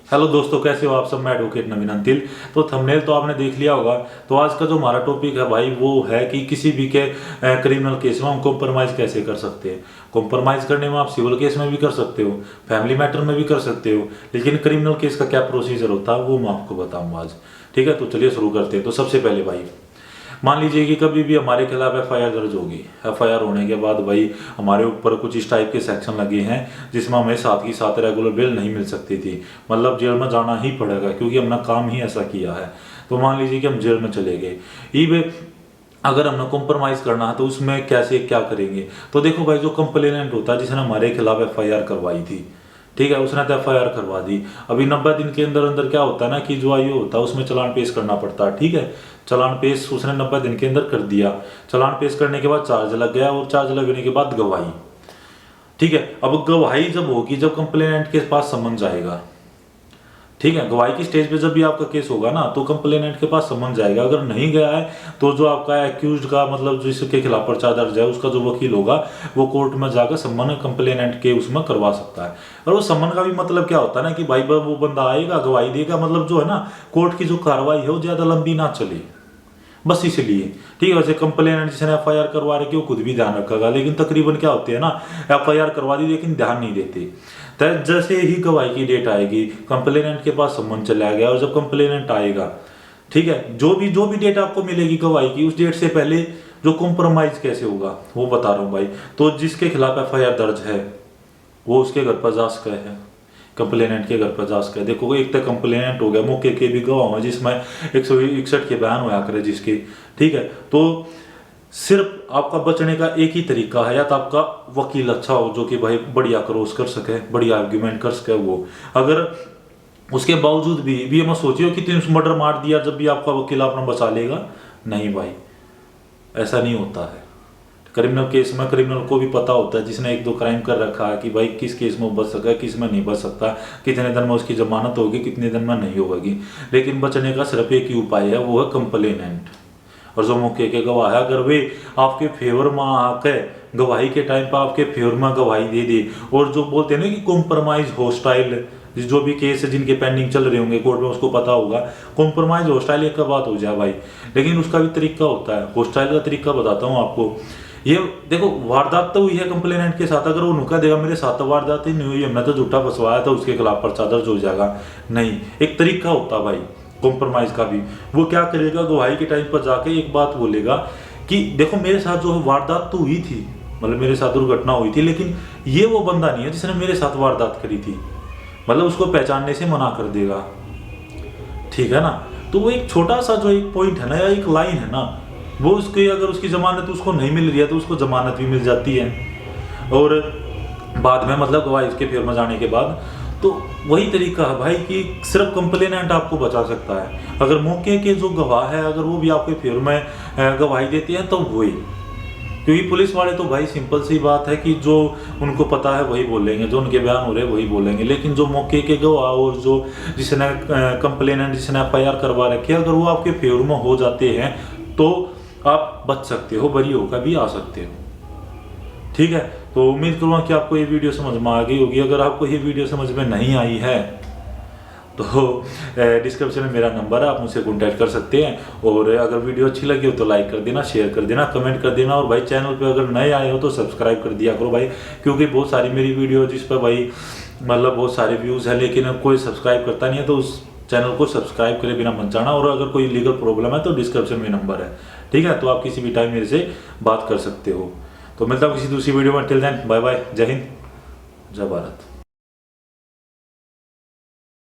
Hello दोस्तों, कैसे हो आप सब। मैं एडवोकेट नवीन अंतिल। तो थंबनेल तो आपने देख लिया होगा। तो आज का जो हमारा टॉपिक है भाई वो है कि किसी भी के क्रिमिनल केस में हम कॉम्प्रोमाइज़ कैसे कर सकते हैं। कॉम्प्रोमाइज़ करने में आप सिविल केस में भी कर सकते हो, फैमिली मैटर में भी कर सकते हो, लेकिन क्रिमिनल केस का क्या प्रोसीजर होता है वो मैं आपको बताऊँगा आज। ठीक है, तो चलिए शुरू करते हैं। तो सबसे पहले भाई मान लीजिए कि कभी भी हमारे खिलाफ एफआईआर दर्ज होगी। एफआईआर होने के बाद भाई हमारे ऊपर कुछ इस टाइप के सेक्शन लगे हैं जिसमें हमें साथ ही साथ रेगुलर बेल नहीं मिल सकती थी, मतलब जेल में जाना ही पड़ेगा क्योंकि हमने काम ही ऐसा किया है। तो मान लीजिए कि हम जेल में चले गए। ई अगर हमने कॉम्प्रोमाइज़ करना है तो उसमें कैसे क्या करेंगे। तो देखो भाई, जो कंप्लेनेंट होता है जिसने हमारे खिलाफ एफआईआर करवाई थी, ठीक है, उसने तो एफआईआर करवा दी। अभी 90 दिन के अंदर अंदर क्या होता है ना कि जो आयु होता है उसमें चालान पेश करना पड़ता है। ठीक है, चालान पेश उसने 90 दिन के अंदर कर दिया। चालान पेश करने के बाद चार्ज लग गया और चार्ज लगने के बाद गवाही। ठीक है, अब गवाही जब होगी जब कंप्लेनेंट के पास समन्स आएगा। ठीक है, गवाही की स्टेज पे जब भी आपका केस होगा ना तो कंप्लेनेंट के पास समन जाएगा। अगर नहीं गया है तो जो आपका एक्यूज्ड का मतलब जिसके खिलाफ पर्चा दर्ज है उसका जो वकील होगा वो कोर्ट में जाकर समन कंप्लेनेंट के उसमें करवा सकता है। और वो समन का भी मतलब क्या होता है ना कि भाई वो बंदा आएगा, गवाही देगा, मतलब जो है ना कोर्ट की जो कार्रवाई है वो ज्यादा लंबी ना चले, बस इसलिए। ठीक है, वैसे कंप्लेनेंट जिसने एफआईआर करवा रखी है वो खुद भी ध्यान रखेगा, लेकिन तकरीबन क्या होते हैं ना, एफआईआर करवा दी लेकिन ध्यान नहीं देते। तो जैसे ही गवाही की डेट आएगी कंप्लेनेंट के पास सम्मन चला गया, और जब कंप्लेनेंट आएगा, ठीक है, जो भी डेट आपको मिलेगी गवाही की उस डेट से पहले जो कॉम्प्रोमाइज कैसे होगा वो बता रहा हूँ भाई। तो जिसके खिलाफ एफआईआर दर्ज है वो उसके घर पर जा सका है, कंप्लेनेंट के घर पर जा सका है। देखो, एक तो कंप्लेनेंट हो गया, मौके के भी गवाह हैं जिसमें 161 के बयान होया करे जिसके। ठीक है, तो सिर्फ आपका बचने का एक ही तरीका है, या तो आपका वकील अच्छा हो जो कि भाई बढ़िया क्रॉस कर सके, बढ़िया आर्ग्यूमेंट कर सके। वो अगर उसके बावजूद भी हम सोचिए कि तुम मर्डर मार दिया, जब भी आपका वकील अपना बचा लेगा, नहीं भाई, ऐसा नहीं होता है। क्रिमिनल केस में क्रिमिनल को भी पता होता है, जिसने एक दो क्राइम कर रखा है, कि भाई किस केस में बच सकता है, किस में नहीं बच सकता, कितने दिन में उसकी जमानत होगी, कितने दिन में नहीं होगी। लेकिन बचने का सिर्फ एक ही उपाय है, वो है कंप्लेनेंट। और जो मौके के गवाह है, अगर वे आपके फेवर में आकर गवाही के टाइम पर आपके फेवर में गवाही दे दे, और जो बोलते हैं ना कि कॉम्प्रोमाइज हॉस्टाइल, जो भी केस है जिनके पेंडिंग चल रहे होंगे कोर्ट में उसको पता होगा, कॉम्प्रोमाइज हॉस्टाइल एक बात हो जाए भाई, लेकिन उसका भी तरीका होता है। हॉस्टाइल का तरीका बताता हूँ आपको। ये देखो, वारदात तो हुई है कंप्लेनेंट के साथ, अगर वो नुका देगा मेरे साथ तो वारदात ही नहीं हुई, हमने तो झूठा फंसवाया था, उसके खिलाफ पर्चा दर्ज हो जाएगा, नहीं। एक तरीका होता है भाई कॉम्प्रोमाइज का भी। वो क्या करेगा, गवाही के टाइम पर जाके एक बात बोलेगा कि देखो मेरे साथ जो वारदात तो हुई थी, मतलब मेरे साथ दुर्घटना हुई थी, लेकिन ये वो बंदा नहीं है जिसने मेरे साथ वारदात करी थी, मतलब उसको पहचानने से मना कर देगा। ठीक है ना, तो वो एक छोटा सा जो एक पॉइंट है ना, या एक लाइन है ना, वो उसके अगर उसकी जमानत उसको नहीं मिल रही है तो उसको जमानत भी मिल जाती है। और बाद में मतलब गवाही उसके फेवर में जाने के बाद, तो वही तरीका है भाई कि सिर्फ कंप्लेनेंट आपको बचा सकता है। अगर मौके के जो गवाह है अगर वो भी आपके फेवर में गवाही देते हैं तो वही, क्योंकि पुलिस वाले तो भाई सिंपल सी बात है कि जो उनको पता है वही बोलेंगे, जो उनके बयान हो रहे हैं वही बोलेंगे। लेकिन जो मौके के गवाह और जो जिसने कंप्लेनेंट जिसने एफआईआर करवा रखी है, अगर वो आपके फेवर में हो जाते हैं तो आप बच सकते हो, बरी होकर भी आ सकते हो। ठीक है, तो उम्मीद करूँगा कि आपको ये वीडियो समझ में आ गई होगी। अगर आपको ये वीडियो समझ में नहीं आई है तो डिस्क्रिप्शन में मेरा नंबर है, आप मुझसे कॉन्टैक्ट कर सकते हैं। और अगर वीडियो अच्छी लगी हो तो लाइक कर देना, शेयर कर देना, कमेंट कर देना। और भाई चैनल पे अगर नए आए हो तो सब्सक्राइब कर दिया करो भाई, क्योंकि बहुत सारी मेरी वीडियो जिस पर भाई मतलब बहुत सारे व्यूज़ है लेकिन कोई सब्सक्राइब करता नहीं है, तो उस चैनल को सब्सक्राइब करे बिना मत जाना। और अगर कोई लीगल प्रॉब्लम है तो डिस्क्रिप्शन में नंबर है, ठीक है, तो आप किसी भी टाइम मेरे से बात कर सकते हो। तो मिलता हूँ किसी दूसरी वीडियो में। टिल देन बाय बाय, जय हिंद, जय भारत।